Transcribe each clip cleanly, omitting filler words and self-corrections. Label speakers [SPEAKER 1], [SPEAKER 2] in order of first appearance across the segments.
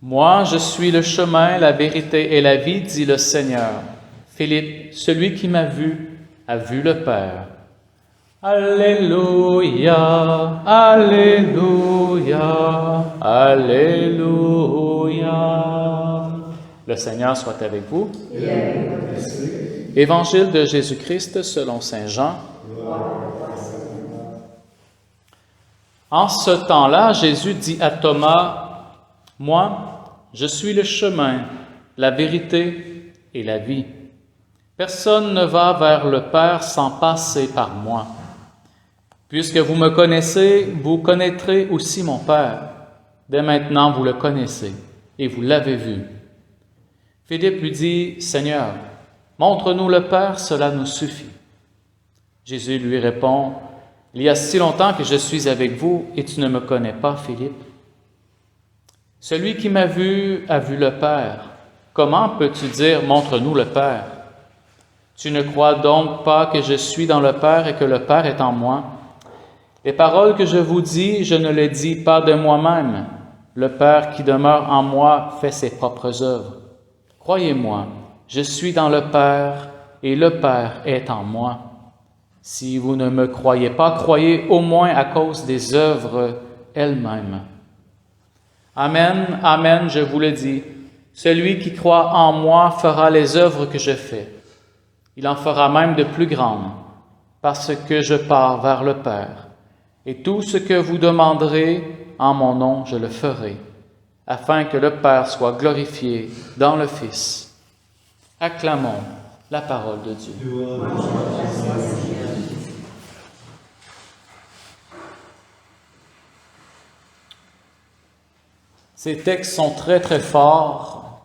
[SPEAKER 1] Moi, je suis le chemin, la vérité et la vie, dit le Seigneur. Philippe, celui qui m'a vu, a vu le Père. Alléluia, Alléluia, Alléluia. Le Seigneur soit avec vous.
[SPEAKER 2] Et avec votre esprit.
[SPEAKER 1] Évangile de Jésus-Christ selon saint Jean. En ce temps-là, Jésus dit à Thomas, « Moi, je suis le chemin, la vérité et la vie. Personne ne va vers le Père sans passer par moi. Puisque vous me connaissez, vous connaîtrez aussi mon Père. Dès maintenant, vous le connaissez et vous l'avez vu. » Philippe lui dit, « Seigneur, montre-nous le Père, cela nous suffit. » Jésus lui répond, « Il y a si longtemps que je suis avec vous et tu ne me connais pas, Philippe. Celui qui m'a vu a vu le Père. Comment peux-tu dire, montre-nous le Père? Tu ne crois donc pas que je suis dans le Père et que le Père est en moi? Les paroles que je vous dis, je ne les dis pas de moi-même. Le Père qui demeure en moi fait ses propres œuvres. Croyez-moi, je suis dans le Père et le Père est en moi. Si vous ne me croyez pas, croyez au moins à cause des œuvres elles-mêmes. Amen, amen, je vous le dis, celui qui croit en moi fera les œuvres que je fais. Il en fera même de plus grandes, parce que je pars vers le Père. Et tout ce que vous demanderez en mon nom, je le ferai, afin que le Père soit glorifié dans le Fils. Acclamons la parole de Dieu. Ces textes sont très, très forts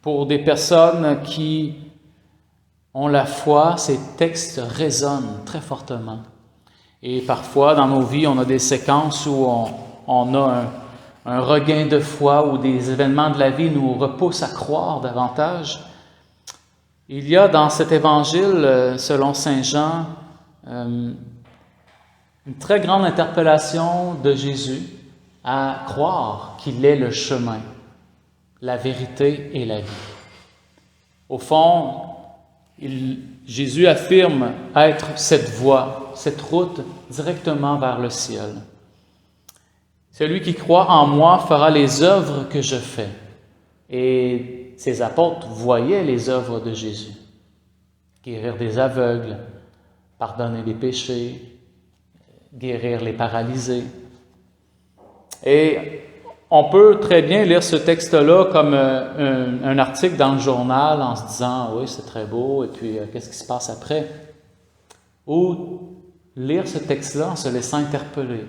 [SPEAKER 1] pour des personnes qui ont la foi. Ces textes résonnent très fortement. Et parfois, dans nos vies, on a des séquences où on a un regain de foi, où des événements de la vie nous repoussent à croire davantage. Il y a dans cet évangile, selon saint Jean, une très grande interpellation de Jésus à croire qu'il est le chemin, la vérité et la vie. Au fond, Jésus affirme être cette voie, cette route directement vers le ciel. Celui qui croit en moi fera les œuvres que je fais. Et ses apôtres voyaient les œuvres de Jésus. Guérir des aveugles, pardonner les péchés, guérir les paralysés. Et on peut très bien lire ce texte-là comme un article dans le journal en se disant « oui, c'est très beau, et puis qu'est-ce qui se passe après? » Ou lire ce texte-là en se laissant interpeller.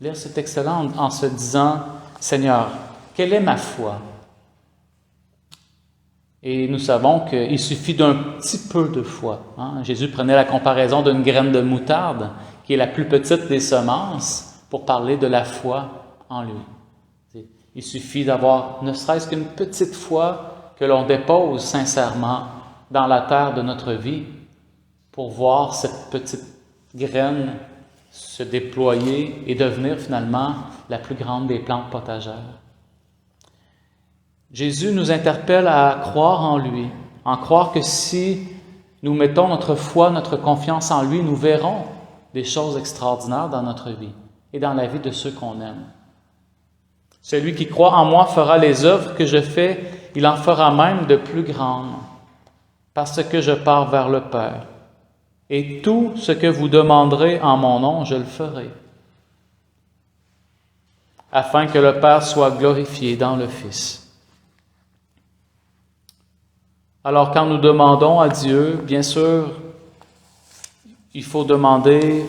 [SPEAKER 1] Lire ce texte-là en se disant « Seigneur, quelle est ma foi? » Et nous savons qu'il suffit d'un petit peu de foi. Jésus prenait la comparaison d'une graine de moutarde, qui est la plus petite des semences, pour parler de la foi en lui. Il suffit d'avoir ne serait-ce qu'une petite foi que l'on dépose sincèrement dans la terre de notre vie pour voir cette petite graine se déployer et devenir finalement la plus grande des plantes potagères. Jésus nous interpelle à croire en lui, en croire que si nous mettons notre foi, notre confiance en lui, nous verrons des choses extraordinaires dans notre vie et dans la vie de ceux qu'on aime. Celui qui croit en moi fera les œuvres que je fais, il en fera même de plus grandes, parce que je pars vers le Père. Et tout ce que vous demanderez en mon nom, je le ferai, afin que le Père soit glorifié dans le Fils. Alors, quand nous demandons à Dieu, bien sûr, il faut demander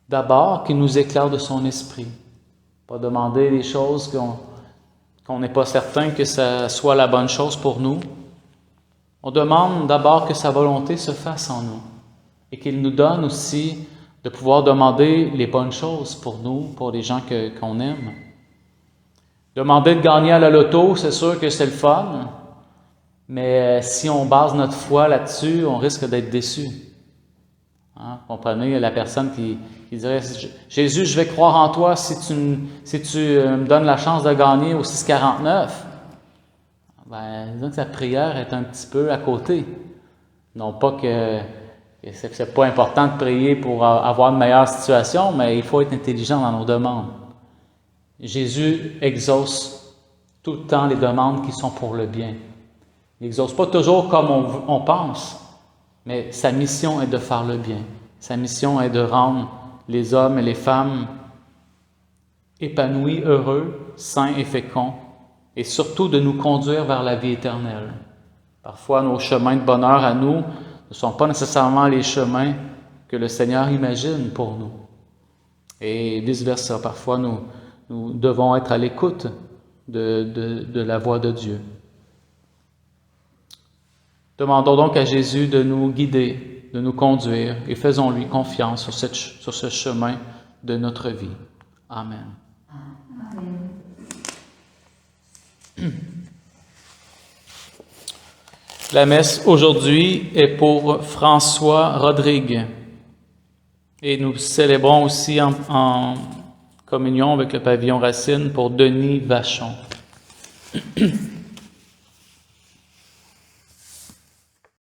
[SPEAKER 1] d'abord qu'il nous éclaire de son esprit. Pas demander des choses qu'on n'est pas certain que ça soit la bonne chose pour nous. On demande d'abord que sa volonté se fasse en nous et qu'il nous donne aussi de pouvoir demander les bonnes choses pour nous, pour les gens qu'on aime. Demander de gagner à la loto, c'est sûr que c'est le fun, mais si on base notre foi là-dessus, on risque d'être déçu. Comprenez, la personne qui dirait, Jésus, je vais croire en toi si tu me donnes la chance de gagner au 6,49. Ben, disons que sa prière est un petit peu à côté. Non pas que c'est pas important de prier pour avoir une meilleure situation, mais il faut être intelligent dans nos demandes. Jésus exauce tout le temps les demandes qui sont pour le bien. Il n'exauce pas toujours comme on pense, mais sa mission est de faire le bien. Sa mission est de rendre les hommes et les femmes épanouis, heureux, sains et féconds, et surtout de nous conduire vers la vie éternelle. Parfois, nos chemins de bonheur à nous ne sont pas nécessairement les chemins que le Seigneur imagine pour nous. Et vice-versa, parfois nous devons être à l'écoute de la voix de Dieu. Demandons donc à Jésus de nous guider, de nous conduire, et faisons-lui confiance sur ce chemin de notre vie. Amen. La messe aujourd'hui est pour François Rodrigue. Et nous célébrons aussi en communion avec le pavillon Racine pour Denis Vachon.